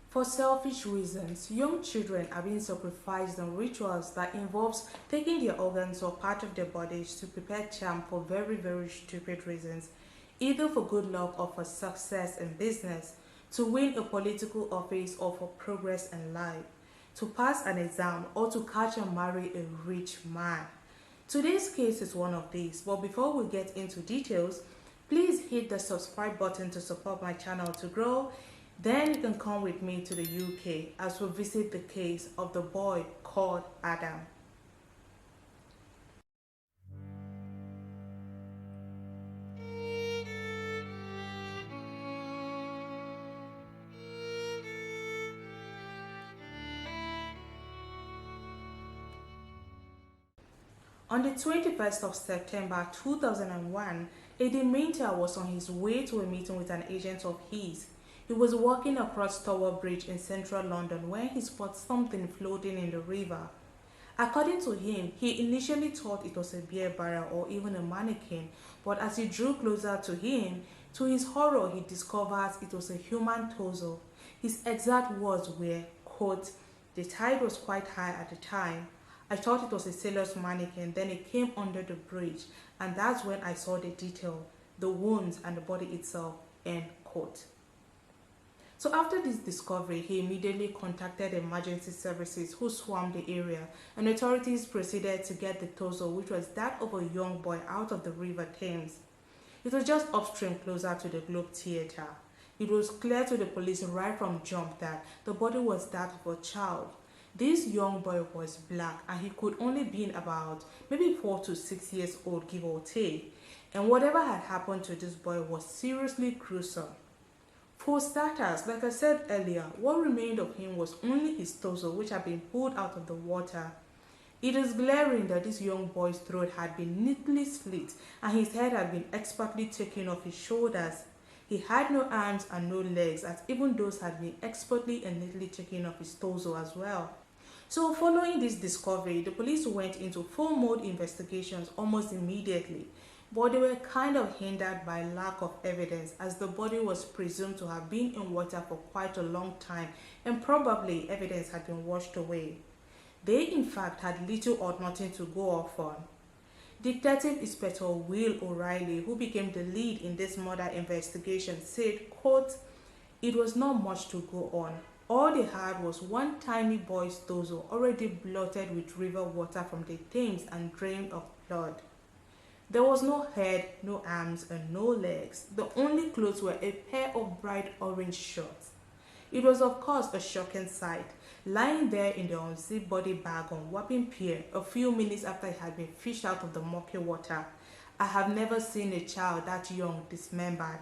For selfish reasons, young children are being sacrificed in rituals that involves taking their organs or part of their bodies to prepare charm for very stupid reasons, either for good luck or for success in business, to win a political office or for progress in life, to pass an exam or to catch and marry a rich man. Today's case is one of these, but before we get into details, please hit the subscribe button to support my channel to grow. Then you can come with me to the UK as we visit the case of the boy called Adam. On the 21st of September 2001, a dementor was on his way to a meeting with an agent of his. He was walking across Tower Bridge in central London when he spotted something floating in the river. According to him, he initially thought it was a beer barrel or even a mannequin, but as he drew closer to him, to his horror, he discovers it was a human torso. His exact words were, quote, "The tide was quite high at the time. I thought it was a sailor's mannequin, then it came under the bridge, and that's when I saw the detail, the wounds and the body itself," end quote. So after this discovery, he immediately contacted emergency services who swarmed the area, and authorities proceeded to get the torso, which was that of a young boy, out of the river Thames. It was just upstream closer to the Globe Theatre. It was clear to the police right from jump that the body was that of a child. This young boy was black and he could only been about maybe 4 to 6 years old, give or take. And whatever had happened to this boy was seriously gruesome. For starters, like I said earlier, what remained of him was only his torso, which had been pulled out of the water. It is glaring that this young boy's throat had been neatly slit and his head had been expertly taken off his shoulders. He had no arms and no legs, as even those had been expertly and neatly taken off his torso as well. So following this discovery, the police went into full-mode investigations almost immediately, but they were kind of hindered by lack of evidence, as the body was presumed to have been in water for quite a long time and probably evidence had been washed away. They in fact had little or nothing to go off on. Detective Inspector Will O'Reilly, who became the lead in this murder investigation, said, quote, "It was not much to go on. All they had was one tiny boy's torso already blotted with river water from the Thames and drained of blood. There was no head, no arms, and no legs. The only clothes were a pair of bright orange shorts. It was of course a shocking sight, lying there in the unzipped body bag on Wapping Pier a few minutes after it had been fished out of the murky water. I have never seen a child that young dismembered.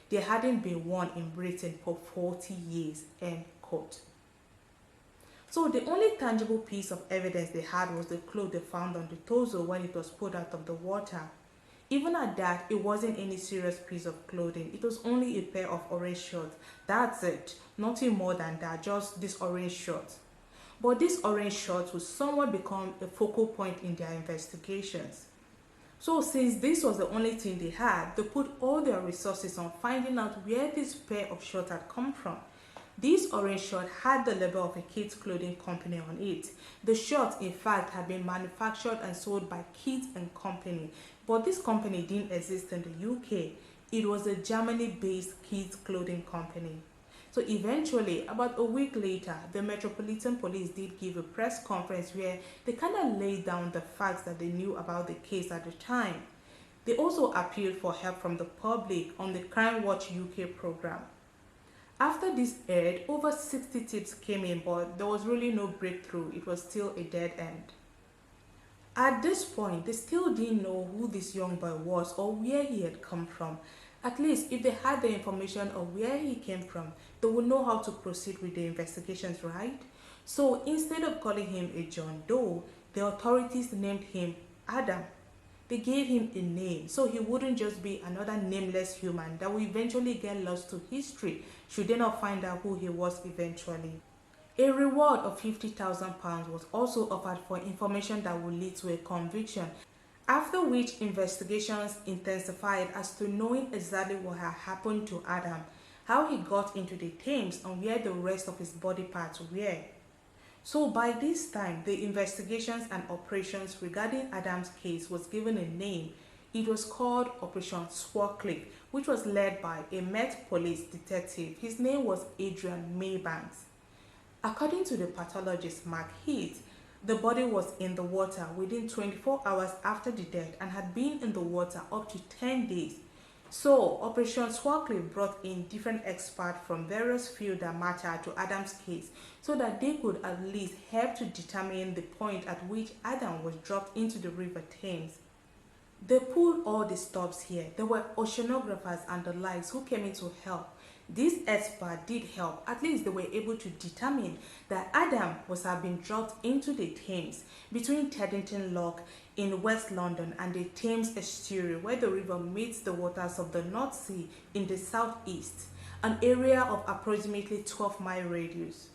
There hadn't been one in Britain for 40 years, end quote. So the only tangible piece of evidence they had was the clothes they found on the torso when it was pulled out of the water. Even at that, it wasn't any serious piece of clothing. It was only a pair of orange shorts. That's it. Nothing more than that, just this orange shorts. But these orange shorts would somewhat become a focal point in their investigations. So since this was the only thing they had, they put all their resources on finding out where this pair of shorts had come from. This orange shirt had the label of a kids clothing company on it. The shirt, in fact, had been manufactured and sold by Kids and Company, but this company didn't exist in the UK. It was a Germany-based kids clothing company. So eventually, about a week later, the Metropolitan Police did give a press conference where they kind of laid down the facts that they knew about the case at the time. They also appealed for help from the public on the Crime Watch UK program. After this aired, over 60 tips came in, but there was really no breakthrough. It was still a dead end. At this point, they still didn't know who this young boy was or where he had come from. At least, if they had the information of where he came from, they would know how to proceed with the investigations, right? So instead of calling him a John Doe, the authorities named him Adam. They gave him a name so he wouldn't just be another nameless human that will eventually get lost to history should they not find out who he was eventually. A reward of £50,000 was also offered for information that would lead to a conviction, after which investigations intensified as to knowing exactly what had happened to Adam. how he got into the Thames, and where the rest of his body parts were. So by this time, the investigations and operations regarding Adam's case was given a name. It was called Operation Swarcliffe, which was led by a Met Police detective. His name was Adrian Maybanks. According to the pathologist Mark Heath, the body was in the water within 24 hours after the death and had been in the water up to 10 days. So, Operation Swarcliffe brought in different experts from various fields that mattered to Adam's case so that they could at least help to determine the point at which Adam was dropped into the River Thames. They pulled all the stops here. There were oceanographers and the likes who came in to help. These experts did help. At least they were able to determine that Adam must have been dropped into the Thames between Teddington Lock in West London and the Thames estuary, where the river meets the waters of the North Sea in the southeast, an area of approximately 12-mile radius.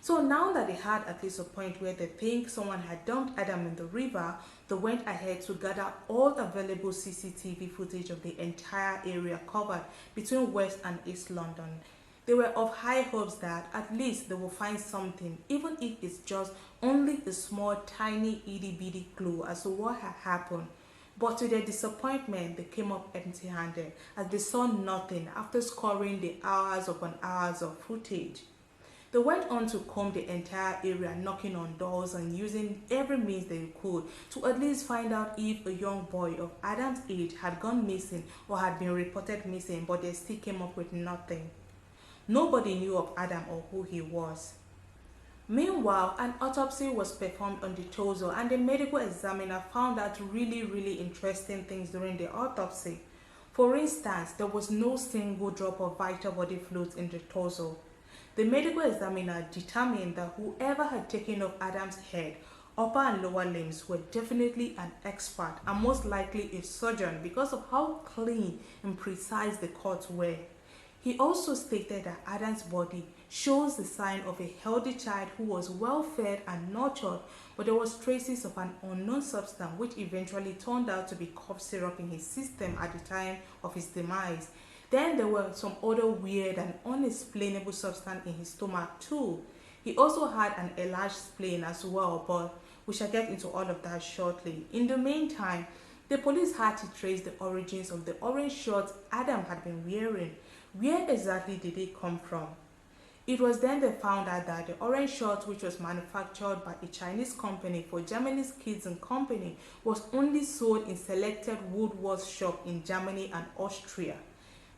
So now that they had at least a point where they think someone had dumped Adam in the river, they went ahead to gather all available CCTV footage of the entire area covered between West and East London. They were of high hopes that at least they will find something, even if it's just only a small, tiny, itty-bitty clue as to what had happened. But to their disappointment, they came up empty-handed as they saw nothing after scoring the hours upon hours of footage. They went on to comb the entire area, knocking on doors and using every means they could to at least find out if a young boy of Adam's age had gone missing or had been reported missing, but they still came up with nothing. Nobody knew of Adam or who he was. Meanwhile, an autopsy was performed on the torso and the medical examiner found out really interesting things during the autopsy. For instance, there was no single drop of vital body fluids in the torso. The medical examiner determined that whoever had taken off Adam's head, upper and lower limbs were definitely an expert and most likely a surgeon because of how clean and precise the cuts were. He also stated that Adam's body shows the sign of a healthy child who was well fed and nurtured, but there was traces of an unknown substance which eventually turned out to be cough syrup in his system at the time of his demise. Then there were some other weird and unexplainable substance in his stomach too. He also had an enlarged spleen as well, but we shall get into all of that shortly. In the meantime, the police had to trace the origins of the orange shorts Adam had been wearing. Where exactly did they come from? It was then they found out that the orange shorts, which was manufactured by a Chinese company for Germany's Kids and Company, was only sold in selected woolworth shops in Germany and Austria.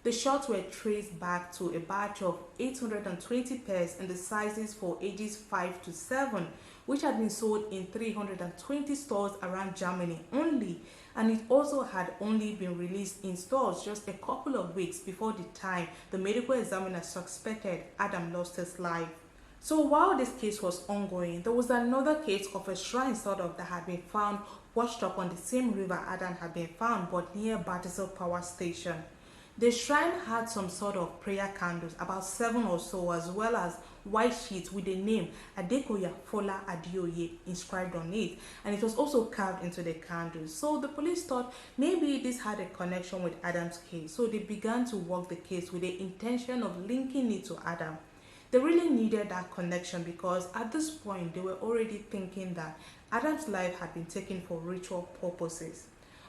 The shorts were traced back to a batch of 820 pairs in the sizes for ages 5 to 7, which had been sold in 320 stores around Germany only, and it also had only been released in stores just a couple of weeks before the time the medical examiner suspected Adam lost his life. So while this case was ongoing, there was another case of a shrine that had been found washed up on the same river Adam had been found, but near Battersea Power Station. The shrine had some sort of prayer candles, about 7 or so, as well as white sheets with the name Adekoya Fola Adioye inscribed on it, and it was also carved into the candles. So the police thought maybe this had a connection with Adam's case, so they began to work the case with the intention of linking it to Adam. They really needed that connection because at this point they were already thinking that Adam's life had been taken for ritual purposes.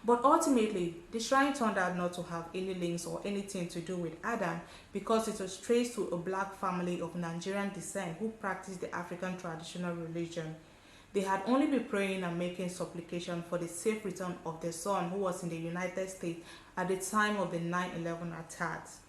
But ultimately, the shrine turned out not to have any links or anything to do with Adam because it was traced to a black family of Nigerian descent who practiced the African traditional religion. They had only been praying and making supplication for the safe return of their son who was in the United States at the time of the 9/11 attacks.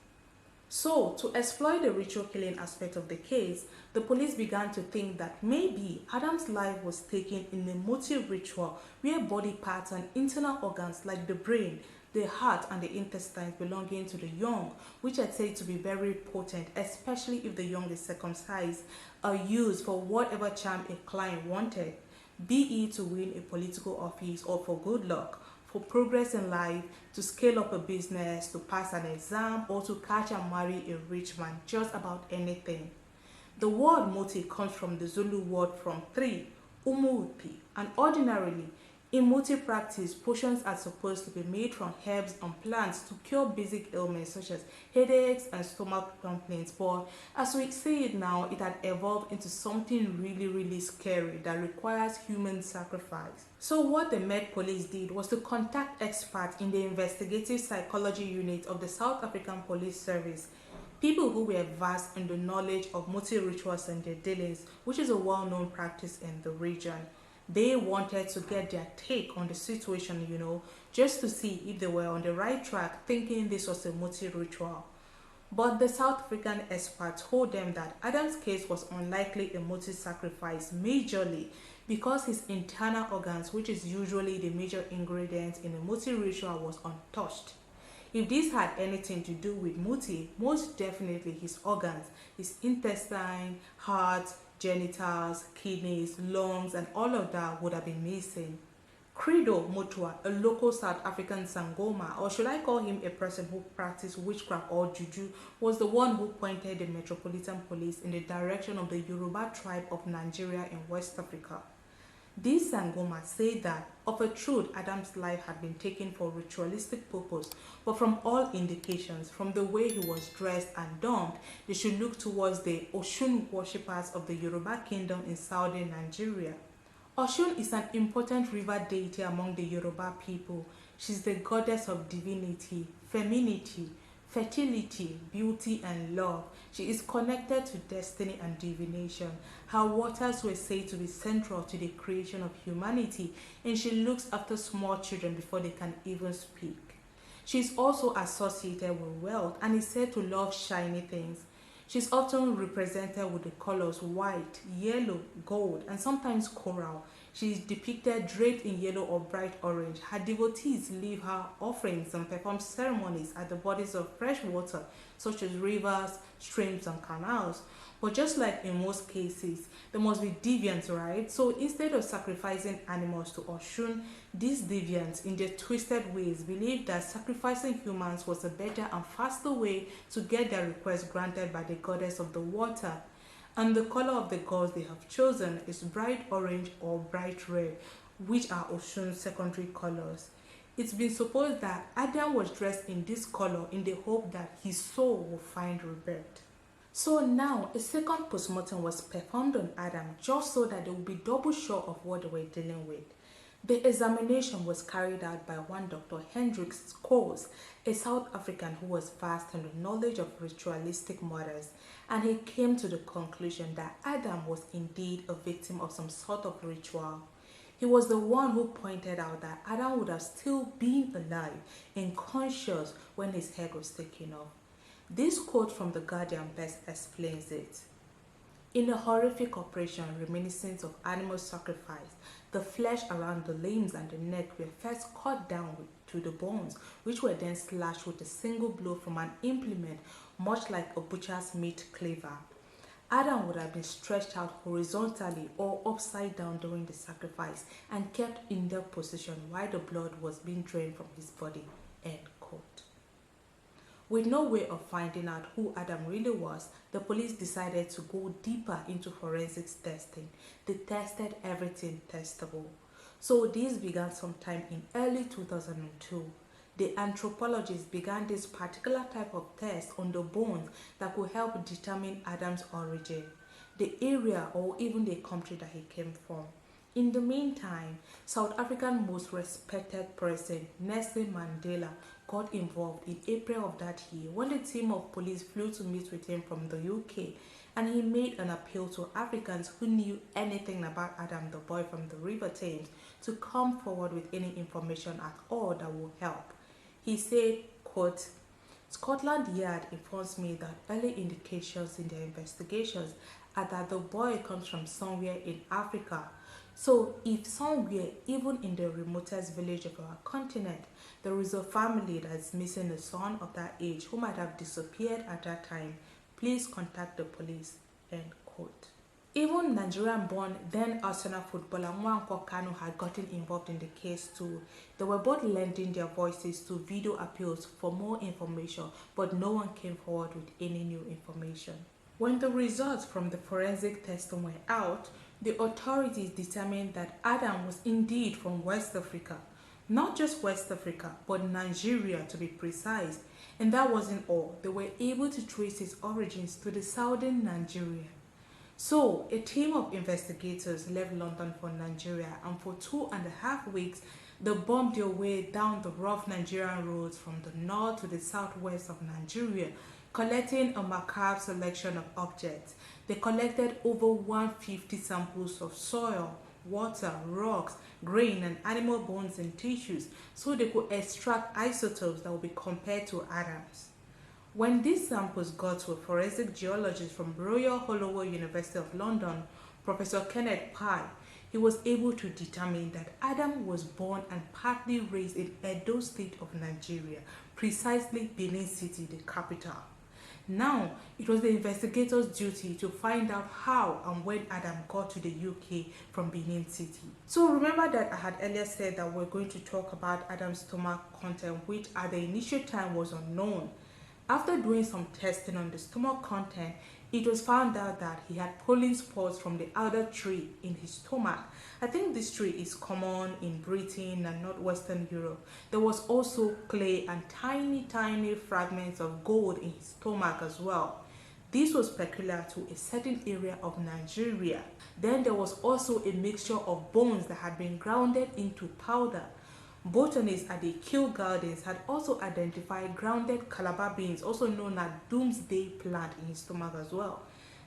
So, to exploit the ritual killing aspect of the case, the police began to think that maybe Adam's life was taken in a motive ritual where body parts and internal organs like the brain, the heart and the intestines belonging to the young, which are said to be very potent, especially if the young is circumcised, are used for whatever charm a client wanted, be it to win a political office or for good luck, for progress in life, to scale up a business, to pass an exam, or to catch and marry a rich man, just about anything. The word motive comes from the Zulu word from three, umupi, and ordinarily In Muti practice, potions are supposed to be made from herbs and plants to cure basic ailments such as headaches and stomach complaints. But as we see it now, it had evolved into something really scary that requires human sacrifice. So what the Met Police did was to contact experts in the investigative psychology unit of the South African Police Service, people who were vast in the knowledge of Muti rituals and their dealings, which is a well-known practice in the region. They wanted to get their take on the situation, just to see if they were on the right track thinking this was a Muti ritual. But the South African experts told them that Adam's case was unlikely a Muti sacrifice majorly because his internal organs, which is usually the major ingredient in a Muti ritual, was untouched. If this had anything to do with Muti, most definitely his organs, his intestine, heart, genitals, kidneys, lungs, and all of that would have been missing. Credo Mutua, a local South African Sangoma, or should I call him a person who practiced witchcraft or juju, was the one who pointed the Metropolitan Police in the direction of the Yoruba tribe of Nigeria in West Africa. This Sangoma said that, of a truth, Adam's life had been taken for ritualistic purpose, but from all indications, from the way he was dressed and donned, they should look towards the Oshun worshippers of the Yoruba kingdom in southern Nigeria. Oshun is an important river deity among the Yoruba people. She's the goddess of divinity, femininity, fertility, beauty, and love. She is connected to destiny and divination. Her waters were said to be central to the creation of humanity, and she looks after small children before they can even speak. She is also associated with wealth and is said to love shiny things. She is often represented with the colors white, yellow, gold, and sometimes coral. She is depicted draped in yellow or bright orange. Her devotees leave her offerings and perform ceremonies at the bodies of fresh water, such as rivers, streams, and canals. But just like in most cases, there must be deviants, right? So instead of sacrificing animals to Oshun, these deviants, in their twisted ways, believed that sacrificing humans was a better and faster way to get their request granted by the goddess of the water. And the color of the gods they have chosen is bright orange or bright red, which are Oshun's secondary colors. It's been supposed that Adam was dressed in this color in the hope that his soul will find rebirth. So now, a second postmortem was performed on Adam just so that they would be double sure of what they were dealing with. The examination was carried out by one Dr. Hendricks Coles, a South African who was vast in the knowledge of ritualistic murders, and he came to the conclusion that Adam was indeed a victim of some sort of ritual. He was the one who pointed out that Adam would have still been alive and conscious when his head was taken off. This quote from The Guardian best explains it. In a horrific operation reminiscent of animal sacrifice, the flesh around the limbs and the neck were first cut down to the bones, which were then slashed with a single blow from an implement much like a butcher's meat cleaver. Adam would have been stretched out horizontally or upside down during the sacrifice and kept in that position while the blood was being drained from his body. End quote. With no way of finding out who Adam really was, the police decided to go deeper into forensics testing. They tested everything testable. So this began sometime in early 2002. The anthropologists began this particular type of test on the bones that could help determine Adam's origin, the area or even the country that he came from. In the meantime, South African most respected President Nelson Mandela got involved in April of that year when the team of police flew to meet with him from the UK, and he made an appeal to Africans who knew anything about Adam the boy from the River Thames to come forward with any information at all that will help. He said, quote, "Scotland Yard informs me that early indications in their investigations are that the boy comes from somewhere in Africa. So if somewhere, even in the remotest village of our continent, there is a family that is missing a son of that age who might have disappeared at that time, please contact the police." End quote. Even Nigerian-born then Arsenal footballer Nwankwo Kanu had gotten involved in the case too. They were both lending their voices to video appeals for more information, but no one came forward with any new information. When the results from the forensic testing were out, The authorities determined that Adam was indeed from West Africa, not just West Africa, but Nigeria to be precise. And that wasn't all. They were able to trace his origins to the southern Nigeria. So, a team of investigators left London for Nigeria, and for 2.5 weeks, they bombed their way down the rough Nigerian roads from the north to the southwest of Nigeria, collecting a macabre selection of objects. They collected over 150 samples of soil, water, rocks, grain, and animal bones and tissues so they could extract isotopes that would be compared to Adam's. When these samples got to a forensic geologist from Royal Holloway University of London, Professor Kenneth Pye, he was able to determine that Adam was born and partly raised in Edo State of Nigeria, precisely Benin City, the capital. Now, it was the investigators' duty to find out how and when Adam got to the UK from Benin City. So remember that I had earlier said that we're going to talk about Adam's stomach content, which at the initial time was unknown. After doing some testing on the stomach content, it was found out that he had pollen spores from the alder tree in his stomach. I think this tree is common in Britain and northwestern Europe. There was also clay and tiny fragments of gold in his stomach as well. This was peculiar to a certain area of Nigeria. Then there was also a mixture of bones that had been grounded into powder. Botanists at the Kew Gardens had also identified grounded calabar beans, also known as doomsday plant, in his stomach as well.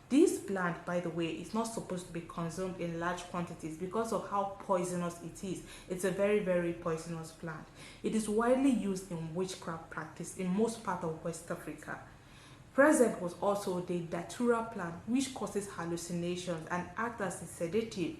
This plant, by the way, is not supposed to be consumed in large quantities because of how poisonous it is. It's a very poisonous plant. It is widely used in witchcraft practice in most parts of West Africa. Present was also the datura plant, which causes hallucinations and acts as a sedative.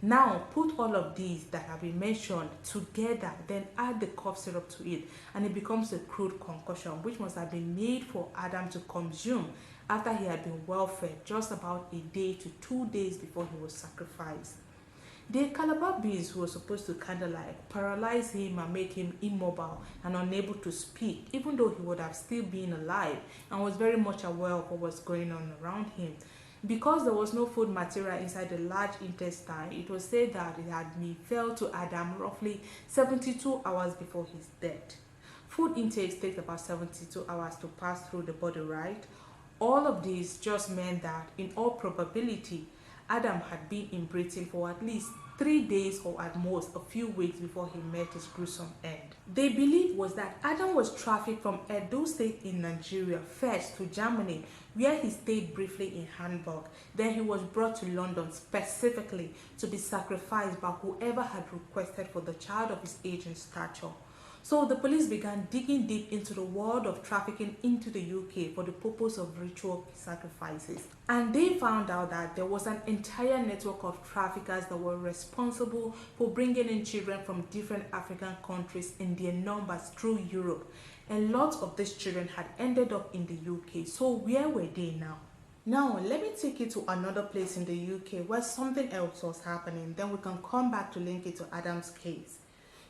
Now, put all of these that have been mentioned together, then add the cough syrup to it, and it becomes a crude concoction which must have been made for Adam to consume after he had been well fed just about a day to 2 days before he was sacrificed. The calabar beans were supposed to kind of like paralyze him and make him immobile and unable to speak, even though he would have still been alive and was very much aware of what was going on around him. Because there was no food material inside the large intestine, it was said that it had been fell to Adam roughly 72 hours before his death. Food intake takes about 72 hours to pass through the body, right? All of this just meant that, in all probability, Adam had been in Britain for at least 3 days or at most a few weeks before he met his gruesome end. They believed was that Adam was trafficked from Edo State in Nigeria first to Germany, where he stayed briefly in Hamburg. Then he was brought to London specifically to be sacrificed by whoever had requested for the child of his age and stature. So the police began digging deep into the world of trafficking into the UK for the purpose of ritual sacrifices. And they found out that there was an entire network of traffickers that were responsible for bringing in children from different African countries in their numbers through Europe. And lots of these children had ended up in the UK. So where were they now? Now, let me take you to another place in the UK where something else was happening. Then we can come back to link it to Adam's case.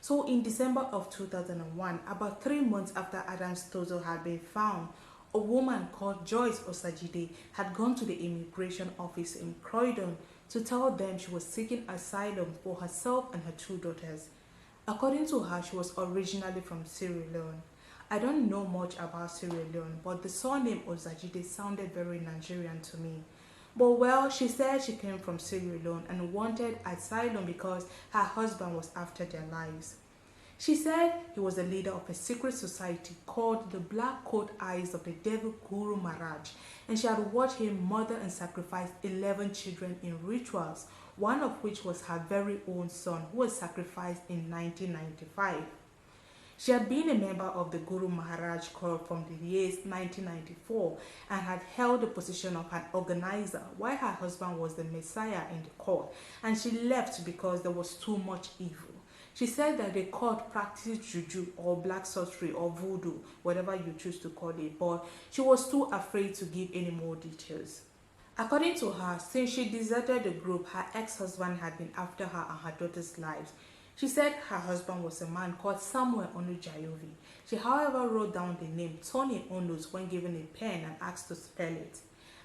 So in December of 2001, about 3 months after Adam's torso had been found, a woman called Joyce Osajide had gone to the immigration office in Croydon to tell them she was seeking asylum for herself and her 2 daughters. According to her, she was originally from Sierra Leone. I don't know much about Sierra Leone, but the surname Osajide sounded very Nigerian to me. But well, she said she came from Sierra Leone and wanted asylum because her husband was after their lives. She said he was a leader of a secret society called the Black Coat Eyes of the Devil Guru Maharaj, and she had watched him murder and sacrifice 11 children in rituals, one of which was her very own son, who was sacrificed in 1995. She had been a member of the Guru Maharaj cult from the years 1994 and had held the position of an organizer while her husband was the messiah in the cult, and she left because there was too much evil. She said that the cult practiced juju or black sorcery or voodoo, whatever you choose to call it, but she was too afraid to give any more details. According to her, since she deserted the group, her ex-husband had been after her and her daughter's lives. She said her husband was a man called Samuel Onujayovi. She, however, wrote down the name Tony Onus when given a pen and asked to spell it.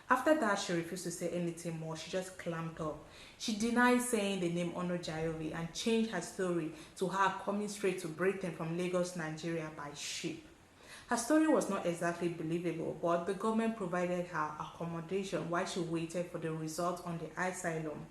After that, she refused to say anything more. She just clamped up. She denied saying the name Ono Jayovi and changed her story to her coming straight to Britain from Lagos, Nigeria by ship. Her story was not exactly believable, but the government provided her accommodation while she waited for the result on the asylum.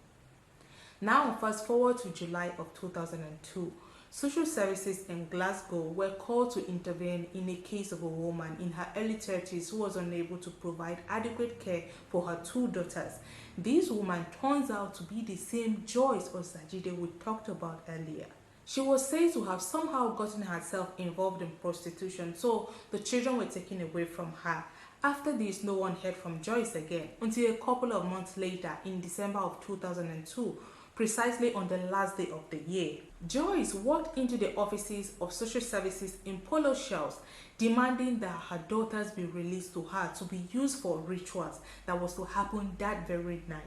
Now, fast forward to July of 2002. Social services in Glasgow were called to intervene in a case of a woman in her early 30s who was unable to provide adequate care for her two daughters. This woman turns out to be the same Joyce Osajide we talked about earlier. She was said to have somehow gotten herself involved in prostitution, so the children were taken away from her. After this, no one heard from Joyce again until a couple of months later in December of 2002, precisely on the last day of the year. Joyce walked into the offices of social services in Polo Shells, demanding that her daughters be released to her to be used for rituals that was to happen that very night.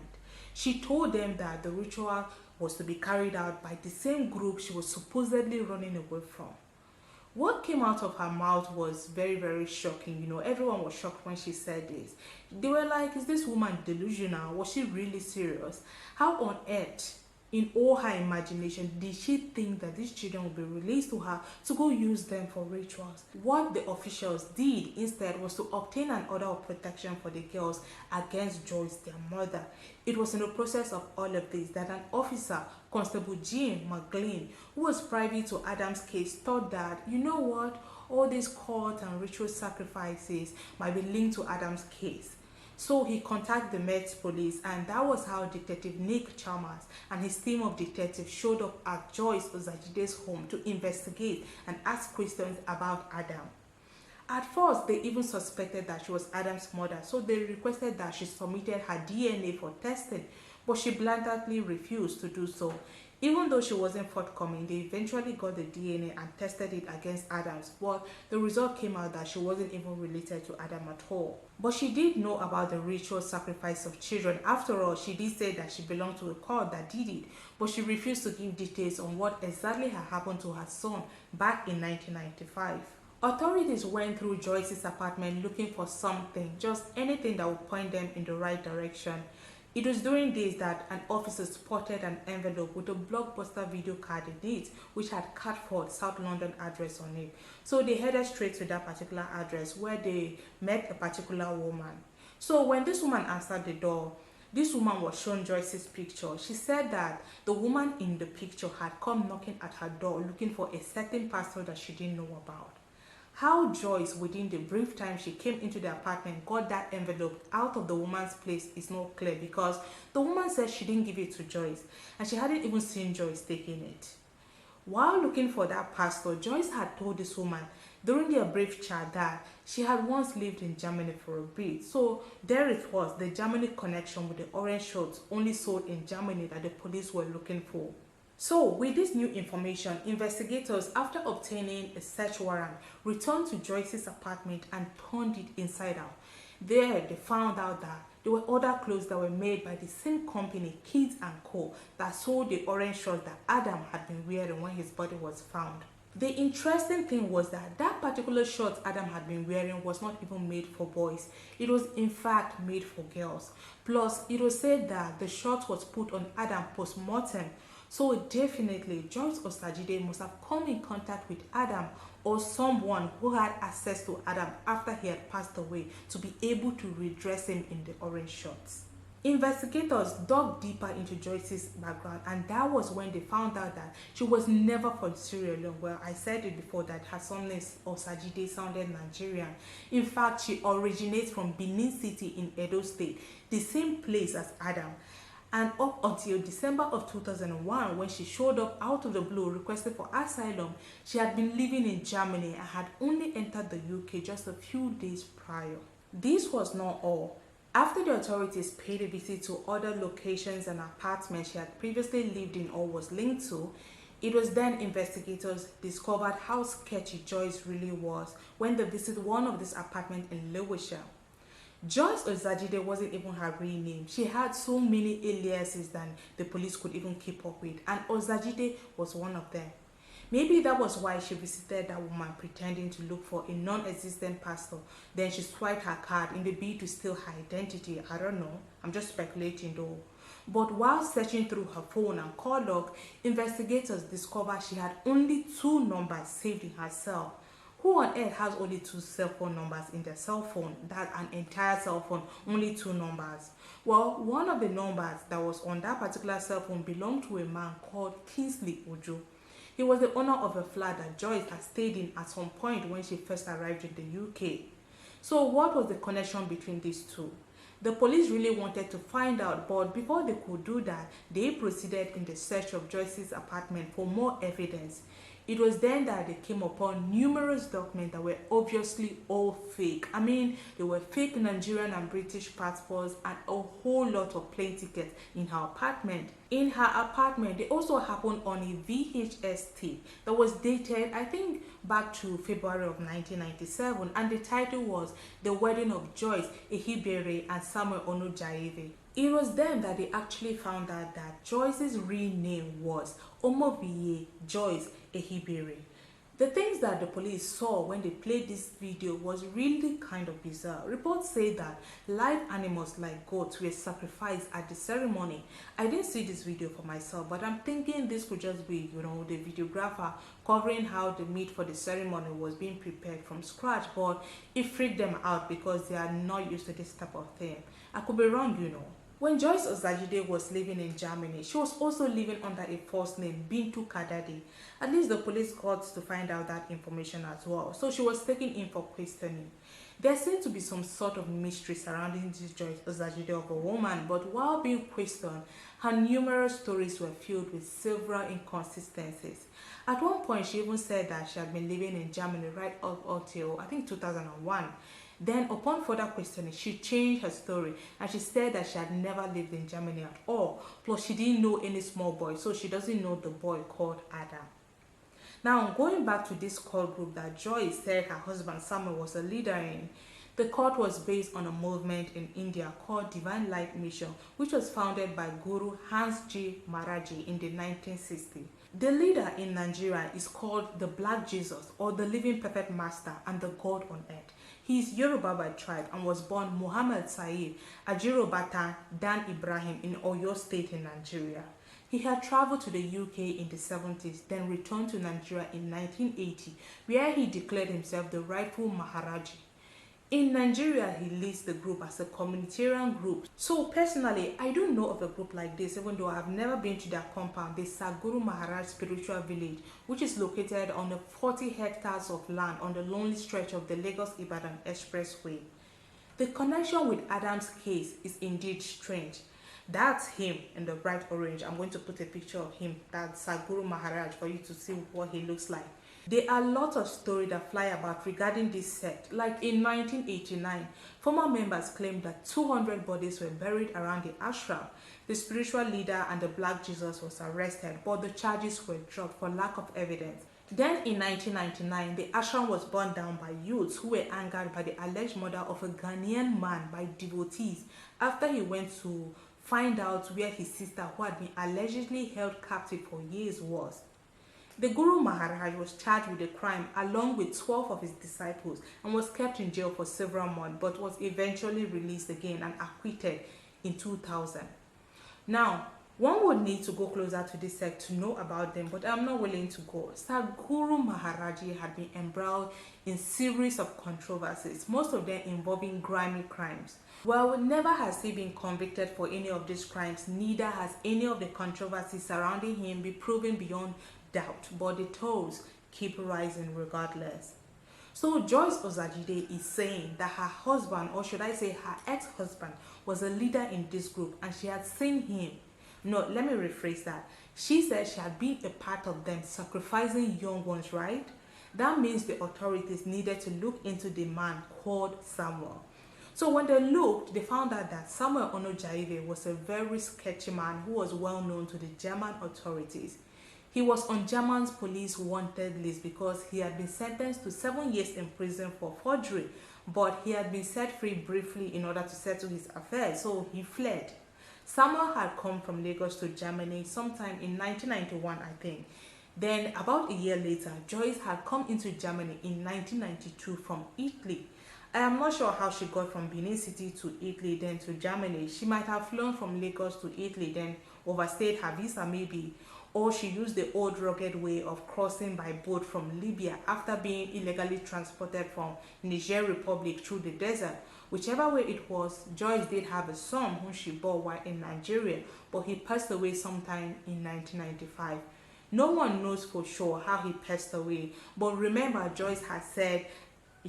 She told them that the ritual was to be carried out by the same group she was supposedly running away from. What came out of her mouth was very, very shocking. Everyone was shocked when she said this. They were like, is this woman delusional? Was she really serious? How on earth, in all her imagination, did she think that these children would be released to her to go use them for rituals? What the officials did instead was to obtain an order of protection for the girls against Joyce, their mother. It was in the process of all of this that an officer, Constable Jean McLean, who was privy to Adam's case, thought that, all these cult and ritual sacrifices might be linked to Adam's case. So he contacted the Met Police, and that was how Detective Nick Chalmers and his team of detectives showed up at Joyce Osajide's home to investigate and ask questions about Adam. At first, they even suspected that she was Adam's mother, so they requested that she submitted her DNA for testing, but she blatantly refused to do so. Even though she wasn't forthcoming, they eventually got the DNA and tested it against Adam's, but the result came out that she wasn't even related to Adam at all. But she did know about the ritual sacrifice of children. After all, she did say that she belonged to a cult that did it, but she refused to give details on what exactly had happened to her son back in 1995. Authorities went through Joyce's apartment looking for something, just anything that would point them in the right direction. It was during this that an officer spotted an envelope with a Blockbuster video card in it, which had Catford, South London address on it. So they headed straight to that particular address where they met a particular woman. So when this woman answered the door, this woman was shown Joyce's picture. She said that the woman in the picture had come knocking at her door looking for a certain pastor that she didn't know about. How Joyce, within the brief time she came into the apartment, got that envelope out of the woman's place is not clear, because the woman said she didn't give it to Joyce and she hadn't even seen Joyce taking it. While looking for that pastor, Joyce had told this woman during their brief chat that she had once lived in Germany for a bit. So there it was, the Germany connection with the orange shirts only sold in Germany that the police were looking for. So, with this new information, investigators, after obtaining a search warrant, returned to Joyce's apartment and turned it inside out. There, they found out that there were other clothes that were made by the same company, Kids & Co., that sold the orange shorts that Adam had been wearing when his body was found. The interesting thing was that that particular shirt Adam had been wearing was not even made for boys. It was in fact made for girls. Plus, it was said that the shirt was put on Adam post-mortem. So definitely, Joyce Osajide must have come in contact with Adam or someone who had access to Adam after he had passed away to be able to redress him in the orange shorts. Investigators dug deeper into Joyce's background, and that was when they found out that she was never from Sierra Leone. Well, I said it before that her surname Osajide sounded Nigerian. In fact, she originates from Benin City in Edo State, the same place as Adam. And up until December of 2001, when she showed up out of the blue requesting for asylum, she had been living in Germany and had only entered the UK just a few days prior. This was not all. After the authorities paid a visit to other locations and apartments she had previously lived in or was linked to, it was then investigators discovered how sketchy Joyce really was when they visited one of these apartments in Lewisham. Joyce Osajide wasn't even her real name. She had so many aliases that the police could even keep up with, and Osajide was one of them. Maybe that was why she visited that woman pretending to look for a non-existent pastor. Then she swiped her card in the bid to steal her identity. I don't know. I'm just speculating though. But while searching through her phone and call log, investigators discovered she had only two numbers saved in her cell. Who on earth has only two cell phone numbers in their cell phone? That an entire cell phone, only two numbers. Well, one of the numbers that was on that particular cell phone belonged to a man called Kingsley Ojo. He was the owner of a flat that Joyce had stayed in at some point when she first arrived in the UK. So what was the connection between these two? The police really wanted to find out, but before they could do that, they proceeded in the search of Joyce's apartment for more evidence. It was then that they came upon numerous documents that were obviously all fake. I mean, they were fake Nigerian and British passports and a whole lot of plane tickets in her apartment. In her apartment, they also happened on a VHS tape that was dated, I think, back to February of 1997, and the title was The Wedding of Joyce Ehibere and Samuel Onojaive. It was then that they actually found out that Joyce's real name was Omobiye Joyce Ehibere. The things that the police saw when they played this video was really kind of bizarre. Reports say that live animals like goats were sacrificed at the ceremony. I didn't see this video for myself, but I'm thinking this could just be, the videographer covering how the meat for the ceremony was being prepared from scratch, but it freaked them out because they are not used to this type of thing. I could be wrong. When Joyce Ozajide was living in Germany, she was also living under a false name, Bintu Kadade. At least the police got to find out that information as well. So she was taken in for questioning. There seemed to be some sort of mystery surrounding this Joyce Ozajide of a woman, but while being questioned, her numerous stories were filled with several inconsistencies. At one point, she even said that she had been living in Germany right up until, I think, 2001. Then, upon further questioning, she changed her story and she said that she had never lived in Germany at all. Plus, she didn't know any small boy, so she doesn't know the boy called Adam. Now, going back to this cult group that Joyce said her husband Samuel was a leader in, the cult was based on a movement in India called Divine Light Mission, which was founded by Guru Hans J. Maharaji in the 1960s. The leader in Nigeria is called the Black Jesus, or the Living Perfect Master and the God on Earth. He is Yoruba by tribe and was born Muhammad Saeed Ajirobata Dan Ibrahim in Oyo State in Nigeria. He had traveled to the UK in the 70s, then returned to Nigeria in 1980, where he declared himself the rightful Maharaji. In Nigeria, he leads the group as a communitarian group. So personally, I don't know of a group like this, even though I've never been to their compound, the Saguru Maharaj Spiritual Village, which is located on the 40 hectares of land on the lonely stretch of the Lagos-Ibadan Expressway. The connection with Adam's case is indeed strange. That's him in the bright orange. I'm going to put a picture of him, that's Saguru Maharaj, for you to see what he looks like. There are lots of stories that fly about regarding this sect. Like in 1989, former members claimed that 200 bodies were buried around the ashram. The spiritual leader and the Black Jesus was arrested, but the charges were dropped for lack of evidence. Then in 1999, the ashram was burned down by youths who were angered by the alleged murder of a Ghanaian man by devotees after he went to find out where his sister, who had been allegedly held captive for years, was. The Guru Maharaj was charged with the crime along with 12 of his disciples and was kept in jail for several months, but was eventually released again and acquitted in 2000. Now, one would need to go closer to this sect to know about them, but I'm not willing to go. Sadhguru Maharaji had been embroiled in series of controversies, most of them involving grimy crimes. Well, never has he been convicted for any of these crimes, neither has any of the controversies surrounding him been proven beyond doubt, but the tolls keep rising regardless. So Joyce Ozajide is saying that her husband, or should I say her ex-husband, was a leader in this group and she had seen him. No, let me rephrase that. She said she had been a part of them sacrificing young ones, right? That means the authorities needed to look into the man called Samuel. So when they looked, they found out that Samuel Onojaive was a very sketchy man who was well known to the German authorities. He was on German's police wanted list because he had been sentenced to 7 years in prison for forgery, but he had been set free briefly in order to settle his affairs, so he fled. Samuel had come from Lagos to Germany sometime in 1991, I think. Then, about a year later, Joyce had come into Germany in 1992 from Italy. I am not sure how she got from Benin City to Italy, then to Germany. She might have flown from Lagos to Italy, then overstayed her visa maybe, or she used the old rugged way of crossing by boat from Libya after being illegally transported from Niger Republic through the desert. Whichever way it was, Joyce did have a son whom she bore while in Nigeria, but he passed away sometime in 1995. No one knows for sure how he passed away, but remember, Joyce had said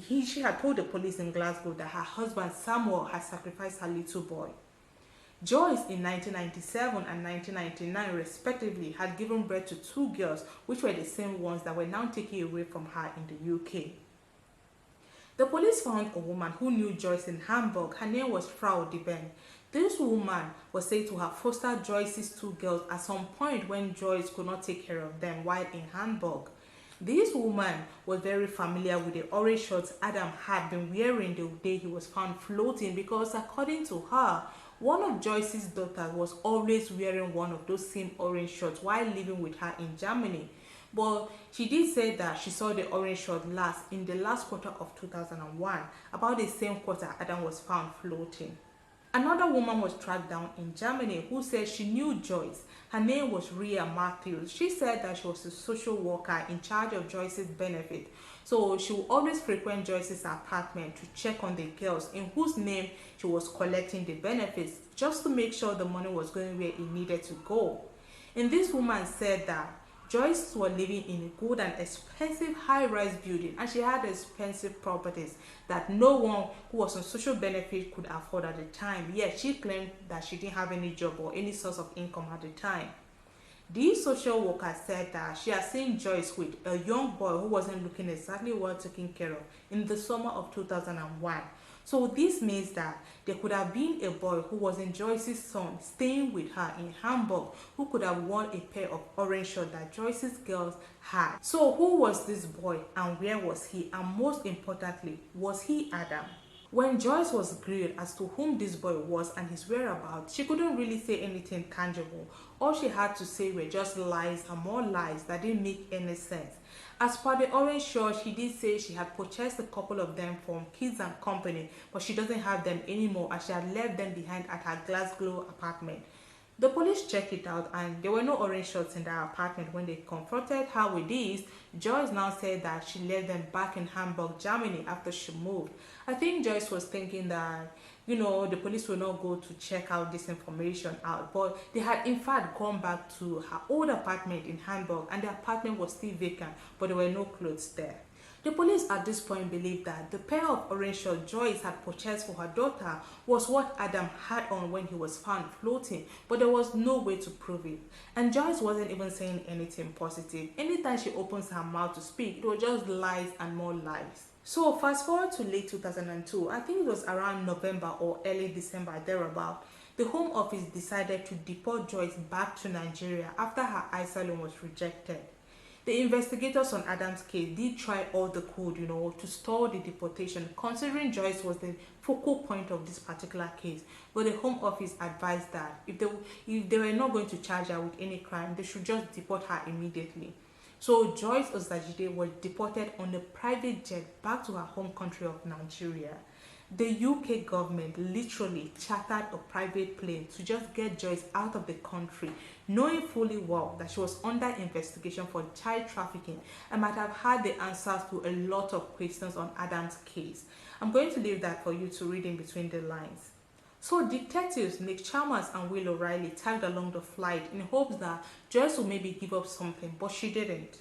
she had told the police in Glasgow that her husband Samuel had sacrificed her little boy. Joyce in 1997 and 1999 respectively had given birth to two girls, which were the same ones that were now taken away from her in the UK. The police found a woman who knew Joyce in Hamburg. Her name was Frau de Ben. This woman was said to have fostered Joyce's two girls at some point when Joyce could not take care of them while in Hamburg. This woman was very familiar with the orange shorts Adam had been wearing the day he was found floating, because according to her, one of Joyce's daughters was always wearing one of those same orange shorts while living with her in Germany. But she did say that she saw the orange short last in the last quarter of 2001, about the same quarter Adam was found floating. Another woman was tracked down in Germany who said she knew Joyce. Her name was Ria Matthews. She said that she was a social worker in charge of Joyce's benefit. So she would always frequent Joyce's apartment to check on the girls in whose name she was collecting the benefits, just to make sure the money was going where it needed to go. And this woman said that Joyce was living in a good and expensive high-rise building, and she had expensive properties that no one who was on social benefit could afford at the time. Yet she claimed that she didn't have any job or any source of income at the time. These social workers said that she had seen Joyce with a young boy who wasn't looking exactly well taken care of in the summer of 2001. So this means that there could have been a boy who wasn't Joyce's son staying with her in Hamburg who could have worn a pair of orange shorts that Joyce's girls had. So who was this boy and where was he? And most importantly, was he Adam? When Joyce was grilled as to whom this boy was and his whereabouts, she couldn't really say anything tangible. All she had to say were just lies and more lies that didn't make any sense. As per the orange shirt, she did say she had purchased a couple of them from Kids and Company, but she doesn't have them anymore as she had left them behind at her Glasgow apartment. The police checked it out and there were no orange shirts in their apartment. When they confronted her with this, Joyce now said that she left them back in Hamburg, Germany after she moved. I think Joyce was thinking that, the police will not go to check out this information out, but they had in fact gone back to her old apartment in Hamburg and the apartment was still vacant, but there were no clothes there. The police at this point believed that the pair of orange shorts Joyce had purchased for her daughter was what Adam had on when he was found floating, but there was no way to prove it. And Joyce wasn't even saying anything positive. Anytime she opens her mouth to speak, it was just lies and more lies. So fast forward to late 2002, I think it was around November or early December thereabout, the Home Office decided to deport Joyce back to Nigeria after her asylum was rejected. The investigators on Adam's case did try all they could, to stall the deportation, considering Joyce was the focal point of this particular case. But the Home Office advised that if they were not going to charge her with any crime, they should just deport her immediately. So Joyce Osajide was deported on a private jet back to her home country of Nigeria. The UK government literally chartered a private plane to just get Joyce out of the country, knowing fully well that she was under investigation for child trafficking and might have had the answers to a lot of questions on Adam's case. I'm going to leave that for you to read in between the lines. So detectives Nick Chalmers and Will O'Reilly tagged along the flight in hopes that Joyce would maybe give up something, but she didn't.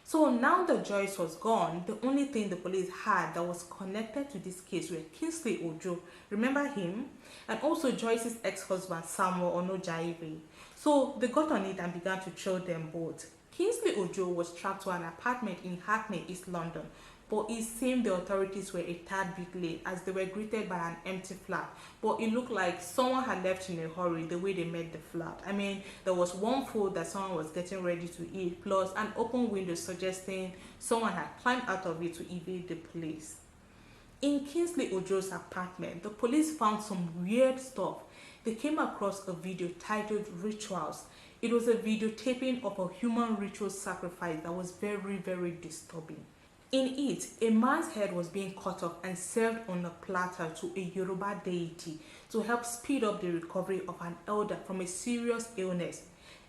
So now that Joyce was gone, the only thing the police had that was connected to this case were Kingsley Ojo, remember him? And also Joyce's ex-husband Samuel Onojaive. So they got on it and began to trail them both. Kingsley Ojo was tracked to an apartment in Hackney, East London, but it seemed the authorities were a tad bit late as they were greeted by an empty flat. But it looked like someone had left in a hurry the way they met the flat. I mean, there was one food that someone was getting ready to eat, plus an open window suggesting someone had climbed out of it to evade the police. In Kingsley Ojo's apartment, the police found some weird stuff. they came across a video titled Rituals. It was a videotaping of a human ritual sacrifice that was very, very disturbing. In it, a man's head was being cut off and served on a platter to a Yoruba deity to help speed up the recovery of an elder from a serious illness.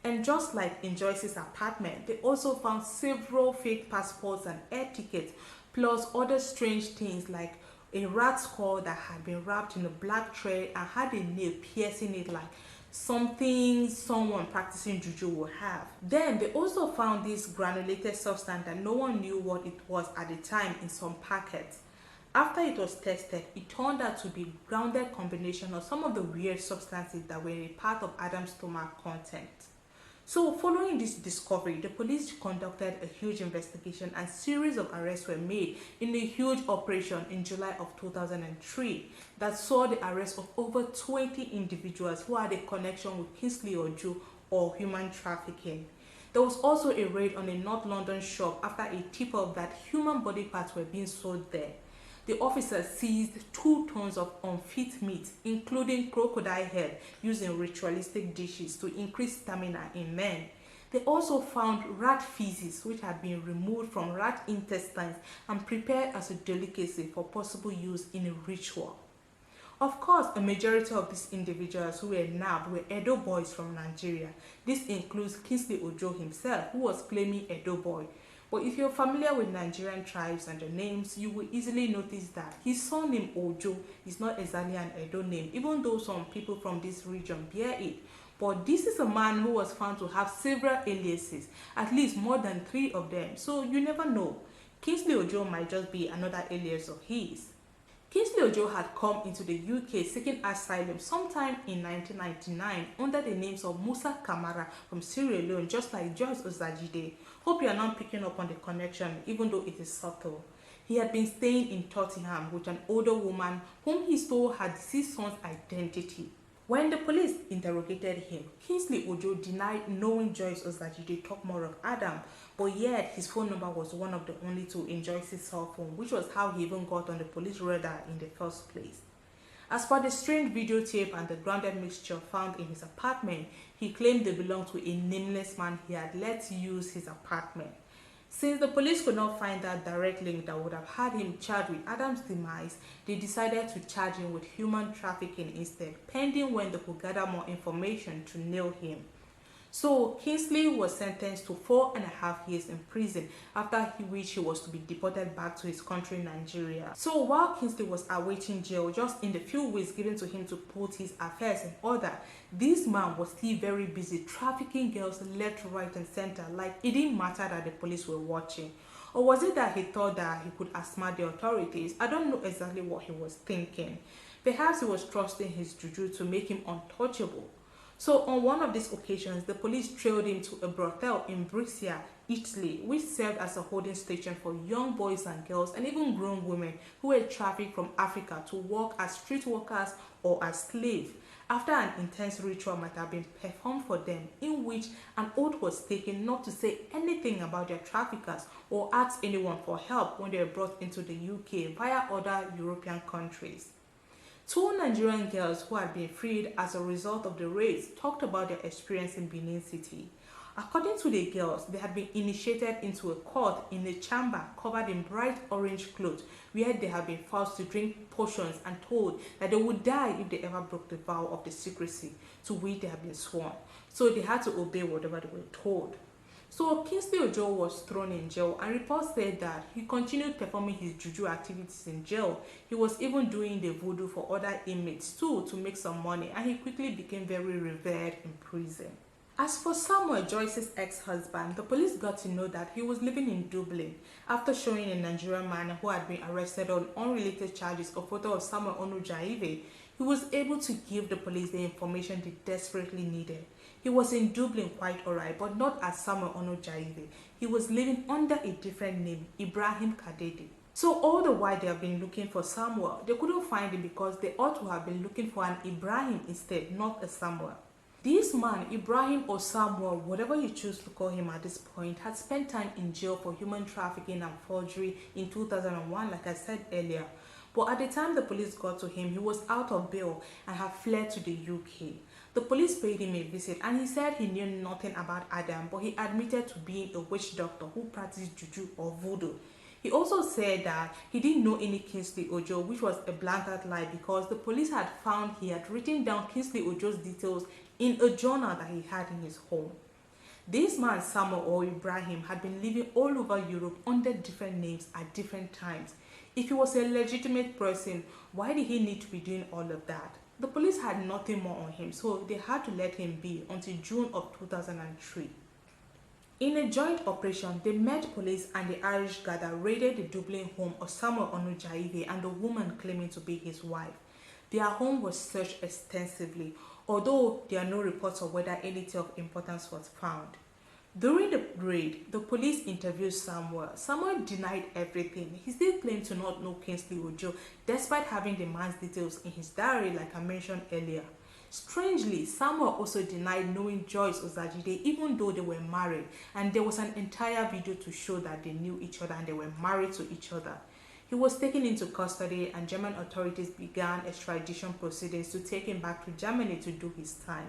And just like in Joyce's apartment, they also found several fake passports and air tickets, plus other strange things like a rat skull that had been wrapped in a black thread and had a nail piercing it like something someone practicing juju would have. Then they also found this granulated substance that no one knew what it was at the time in some packets. After it was tested, it turned out to be grounded combination of some of the weird substances that were a part of Adam's stomach content. So following this discovery, the police conducted a huge investigation and series of arrests were made in a huge operation in July of 2003 that saw the arrest of over 20 individuals who had a connection with Kingsley Ojo or human trafficking. There was also a raid on a North London shop after a tip-off that human body parts were being sold there. The officers seized 2 tons of unfit meat, including crocodile head, used in ritualistic dishes to increase stamina in men. They also found rat feces, which had been removed from rat intestines and prepared as a delicacy for possible use in a ritual. Of course, a majority of these individuals who were nabbed were Edo boys from Nigeria. This includes Kingsley Ojo himself, who was claiming Edo boy. But if you're familiar with Nigerian tribes and their names, you will easily notice that his surname Ojo is not exactly an Edo name, even though some people from this region bear it. But this is a man who was found to have several aliases, at least more than 3 of them, so you never know. Kingsley Ojo might just be another alias of his. Kingsley Ojo had come into the UK seeking asylum sometime in 1999 under the names of Musa Kamara from Sierra Leone, just like Joyce Ozajide. Hope you are not picking up on the connection, even though it is subtle. He had been staying in Tottenham with an older woman whom he stole her deceased son's identity. When the police interrogated him, Kingsley Ojo denied knowing Joyce Ozajide talked more of Adam, but yet his phone number was one of the only 2 in Joyce's cell phone, which was how he even got on the police radar in the first place. As per the strange videotape and the grounded mixture found in his apartment, he claimed they belonged to a nameless man he had let use his apartment. Since the police could not find that direct link that would have had him charged with Adam's demise, they decided to charge him with human trafficking instead, pending when they could gather more information to nail him. So Kingsley was sentenced to 4.5 years in prison, after which he was to be deported back to his country, Nigeria. So while Kingsley was awaiting jail, just in the few weeks given to him to put his affairs in order, this man was still very busy trafficking girls left, right and center, like it didn't matter that the police were watching. Or was it that he thought that he could outsmart the authorities? I don't know exactly what he was thinking. Perhaps he was trusting his juju to make him untouchable. So on one of these occasions, the police trailed him to a brothel in Brescia, Italy, which served as a holding station for young boys and girls and even grown women who were trafficked from Africa to work as street workers or as slaves, after an intense ritual might have been performed for them, in which an oath was taken not to say anything about their traffickers or ask anyone for help when they were brought into the UK via other European countries. 2 Nigerian girls who had been freed as a result of the raids talked about their experience in Benin City. According to the girls, they had been initiated into a court in a chamber covered in bright orange clothes, where they had been forced to drink potions and told that they would die if they ever broke the vow of the secrecy to which they had been sworn. So they had to obey whatever they were told. So Kingsley Ojo was thrown in jail, and reports said that he continued performing his juju activities in jail. He was even doing the voodoo for other inmates too to make some money, and he quickly became very revered in prison. As for Samuel, Joyce's ex-husband, the police got to know that he was living in Dublin after showing a Nigerian man who had been arrested on unrelated charges a photo of Samuel Onujaive. He was able to give the police the information they desperately needed. He was in Dublin quite alright, but not as Samuel Onujaive. He was living under a different name, Ibrahim Kadede. So all the while they have been looking for Samuel, they couldn't find him because they ought to have been looking for an Ibrahim instead, not a Samuel. This man, Ibrahim or Samuel, whatever you choose to call him at this point, had spent time in jail for human trafficking and forgery in 2001, like I said earlier. But at the time the police got to him, he was out of bail and had fled to the UK. The police paid him a visit and he said he knew nothing about Adam, but he admitted to being a witch doctor who practiced juju or voodoo. He also said that he didn't know any Kingsley Ojo, which was a blanket lie because the police had found he had written down Kingsley Ojo's details in a journal that he had in his home. This man, Samuel or Ibrahim, had been living all over Europe under different names at different times. If he was a legitimate person, why did he need to be doing all of that? The police had nothing more on him, so they had to let him be until June of 2003. In a joint operation, the Met Police and the Irish Garda raided the Dublin home of Samuel Onujaive and the woman claiming to be his wife. Their home was searched extensively, although there are no reports of whether anything of importance was found. During the raid, the police interviewed Samuel. Samuel denied everything. He still claimed to not know Kingsley Ojo, despite having the man's details in his diary like I mentioned earlier. Strangely, Samuel also denied knowing Joyce Ozajide even though they were married, and there was an entire video to show that they knew each other and they were married to each other. He was taken into custody and German authorities began extradition proceedings to take him back to Germany to do his time.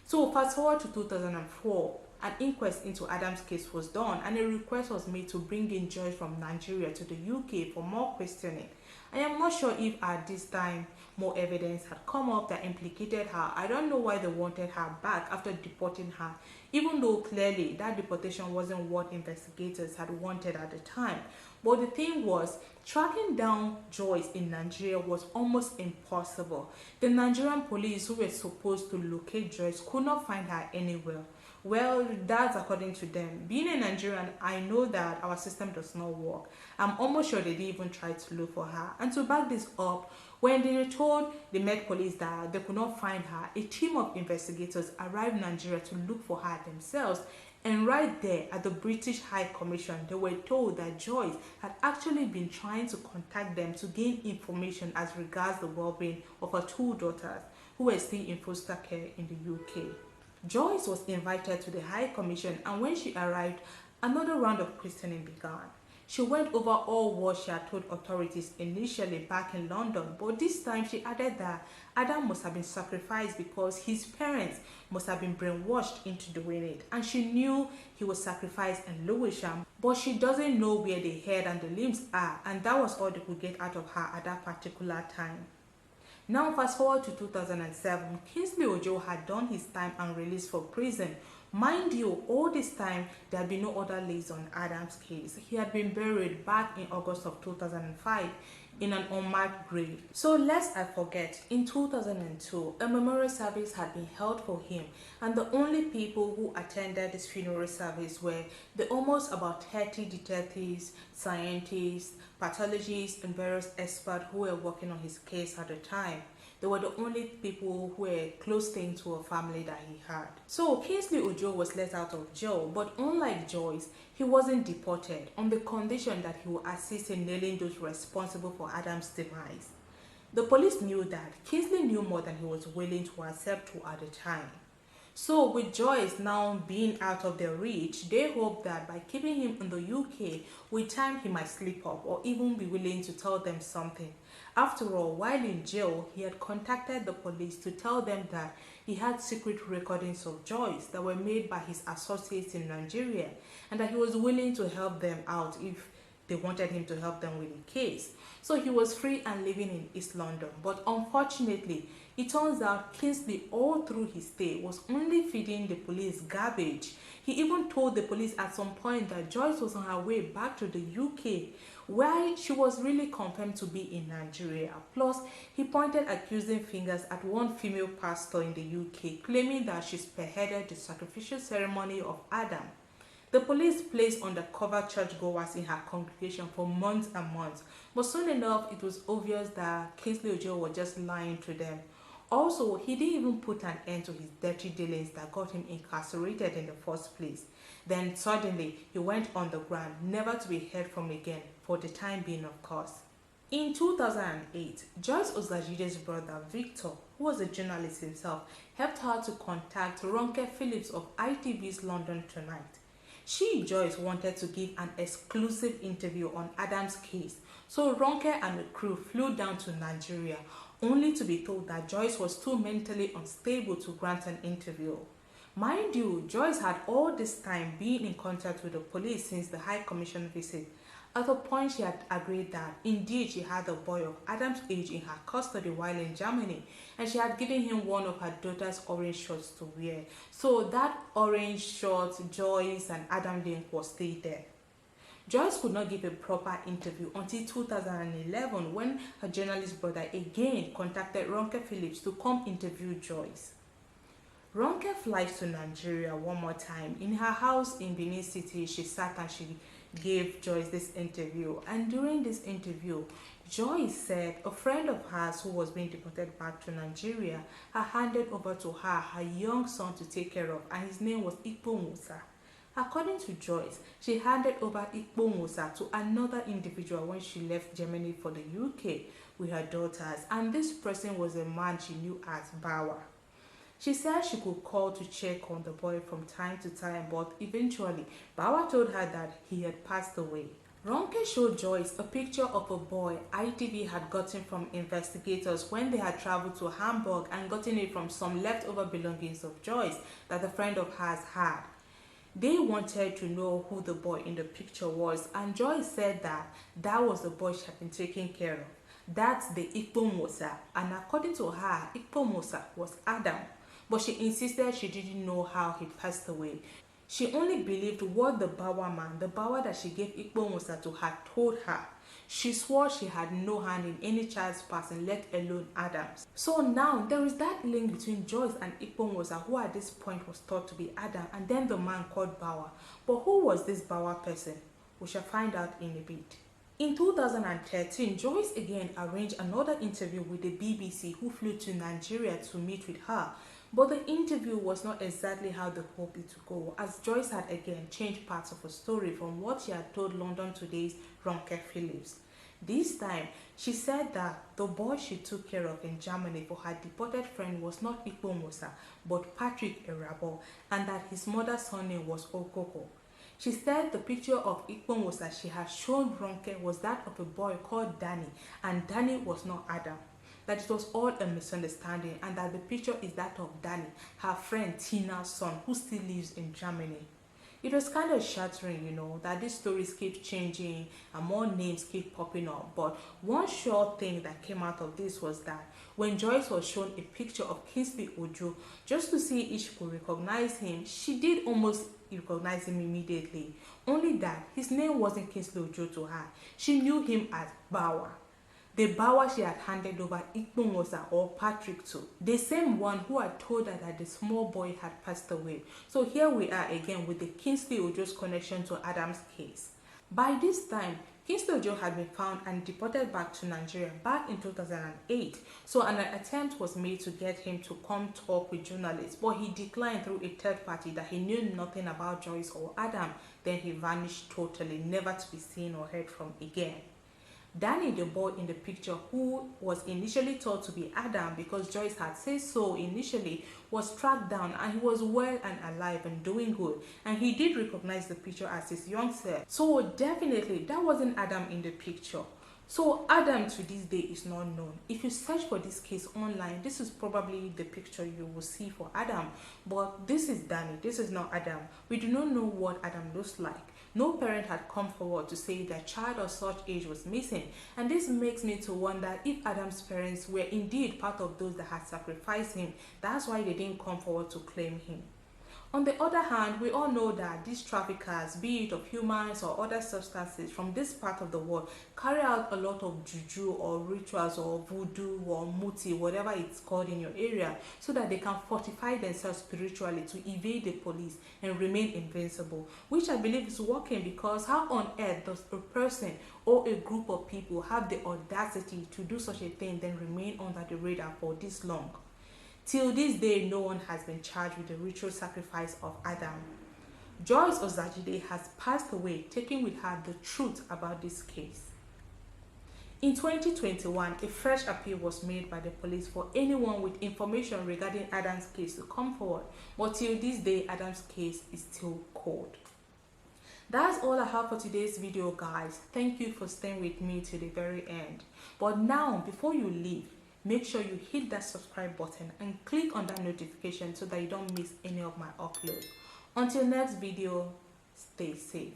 So fast forward to 2004, an inquest into Adam's case was done and a request was made to bring in Joyce from Nigeria to the UK for more questioning. I am not sure if at this time more evidence had come up that implicated her. I don't know why they wanted her back after deporting her, even though clearly that deportation wasn't what investigators had wanted at the time. But the thing was, tracking down Joyce in Nigeria was almost impossible. The Nigerian police who were supposed to locate Joyce could not find her anywhere. Well, that's according to them. Being a Nigerian, I know that our system does not work. I'm almost sure they didn't even try to look for her. And to back this up, when they told the Met Police that they could not find her, a team of investigators arrived in Nigeria to look for her themselves. And right there at the British High Commission, they were told that Joyce had actually been trying to contact them to gain information as regards the well-being of her two daughters who were still in foster care in the UK. Joyce was invited to the High Commission, and when she arrived, another round of questioning began. She went over all what she had told authorities initially back in London, but this time she added that Adam must have been sacrificed because his parents must have been brainwashed into doing it, and she knew he was sacrificed in Lewisham, but she doesn't know where the head and the limbs are, and that was all they could get out of her at that particular time. Now fast forward to 2007, Kingsley Ojo had done his time and released for prison. Mind you, all this time there had been no other leads on Adam's case. He had been buried back in August of 2005 in an unmarked grave. So lest I forget, in 2002, a memorial service had been held for him, and the only people who attended this funeral service were the almost about 30 detectives, scientists, pathologists, and various experts who were working on his case at the time. They were the only people who were close to a family that he had. So Kingsley Ojo was let out of jail, but unlike Joyce, he wasn't deported on the condition that he would assist in nailing those responsible for Adam's demise. The police knew that. Kingsley knew more than he was willing to accept to at the time. So with Joyce now being out of their reach, they hoped that by keeping him in the UK, with time he might slip up or even be willing to tell them something. After all, while in jail, he had contacted the police to tell them that he had secret recordings of Joyce that were made by his associates in Nigeria, and that he was willing to help them out if they wanted him to help them with the case. So he was free and living in East London. But unfortunately, it turns out Kingsley all through his stay was only feeding the police garbage. He even told the police at some point that Joyce was on her way back to the UK, where she was really confirmed to be in Nigeria. Plus, he pointed accusing fingers at one female pastor in the UK, claiming that she spearheaded the sacrificial ceremony of Adam. The police placed undercover churchgoers in her congregation for months and months, but soon enough it was obvious that Kingsley Ojo was just lying to them. Also, he didn't even put an end to his dirty dealings that got him incarcerated in the first place. Then suddenly, he went underground, never to be heard from again, for the time being of course. In 2008, Joyce Ozajide's brother Victor, who was a journalist himself, helped her to contact Ronke Phillips of ITV's London Tonight. She, Joyce, wanted to give an exclusive interview on Adam's case So Ronke and the crew flew down to Nigeria, only to be told that Joyce was too mentally unstable to grant an interview. Mind you, Joyce had all this time been in contact with the police since the High Commission visit. At a point, she had agreed that indeed she had a boy of Adam's age in her custody while in Germany, and she had given him one of her daughter's orange shorts to wear. So that orange short, Joyce and Adam link was still there. Joyce could not give a proper interview until 2011 when her journalist brother again contacted Ronke Phillips to come interview Joyce. Ronke flies to Nigeria one more time. In her house in Benin City, she sat and she gave Joyce this interview. And during this interview, Joyce said a friend of hers who was being deported back to Nigeria had handed over to her young son to take care of, and his name was Ikpo Musa. According to Joyce, she handed over Ikpo Musa to another individual when she left Germany for the UK with her daughters, and this person was a man she knew as Bawa. She said she could call to check on the boy from time to time, but eventually, Bawa told her that he had passed away. Ronke showed Joyce a picture of a boy ITV had gotten from investigators when they had traveled to Hamburg and gotten it from some leftover belongings of Joyce that a friend of hers had. They wanted to know who the boy in the picture was, and Joyce said that that was the boy she had been taking care of. That's the Ikpo Musa, and according to her, Ikpo Musa was Adam. But she insisted she didn't know how he passed away. She only believed what the Bawa man, the Bawa that she gave Ikpo Musa to, had told her. She swore she had no hand in any child's passing, let alone Adam's. So now there is that link between Joyce and Ikpo Musa, who at this point was thought to be Adam, and then the man called Bawa. But who was this Bawa person? We shall find out in a bit. In 2013, Joyce again arranged another interview with the BBC, who flew to Nigeria to meet with her. But the interview was not exactly how they hoped it to go, as Joyce had again changed parts of her story from what she had told London Today's Ronke Phillips. This time, she said that the boy she took care of in Germany for her deported friend was not Ikpo Musa, but Patrick Erabo, and that his mother's surname was Okoko. She said the picture of Ikpo Musa she had shown Ronke was that of a boy called Danny, and Danny was not Adam. That it was all a misunderstanding, and that the picture is that of Danny, her friend Tina's son, who still lives in Germany. It was kind of shattering, that these stories keep changing and more names keep popping up. But one sure thing that came out of this was that when Joyce was shown a picture of Kingsley Ojo, just to see if she could recognize him, she did almost recognize him immediately. Only that his name wasn't Kingsley Ojo to her. She knew him as Bawa. The Bawa she had handed over Ikpo Musa or Patrick to. The same one who had told her that the small boy had passed away. So here we are again with the Kingsley Ojo's connection to Adam's case. By this time, Kingsley Ojo had been found and deported back to Nigeria back in 2008. So an attempt was made to get him to come talk with journalists, but he declined through a third party that he knew nothing about Joyce or Adam. Then he vanished totally, never to be seen or heard from again. Danny, the boy in the picture, who was initially thought to be Adam because Joyce had said so initially, was tracked down, and he was well and alive and doing good, and he did recognize the picture as his young self. So definitely that wasn't Adam in the picture. So Adam to this day is not known. If you search for this case online, this is probably the picture you will see for Adam, but this is Danny, this is not Adam. We do not know what Adam looks like. No parent had come forward to say their child of such age was missing, and this makes me to wonder if Adam's parents were indeed part of those that had sacrificed him. That's why they didn't come forward to claim him. On the other hand, we all know that these traffickers, be it of humans or other substances from this part of the world, carry out a lot of juju or rituals or voodoo or muti, whatever it's called in your area, so that they can fortify themselves spiritually to evade the police and remain invincible, which I believe is working, because how on earth does a person or a group of people have the audacity to do such a thing, then remain under the radar for this long? Till this day, no one has been charged with the ritual sacrifice of Adam. Joyce Ozajide has passed away, taking with her the truth about this case. In 2021, a fresh appeal was made by the police for anyone with information regarding Adam's case to come forward, but till this day, Adam's case is still cold. That's all I have for today's video, guys. Thank you for staying with me to the very end. But now, before you leave, make sure you hit that subscribe button and click on that notification so that you don't miss any of my uploads. Until next video, stay safe.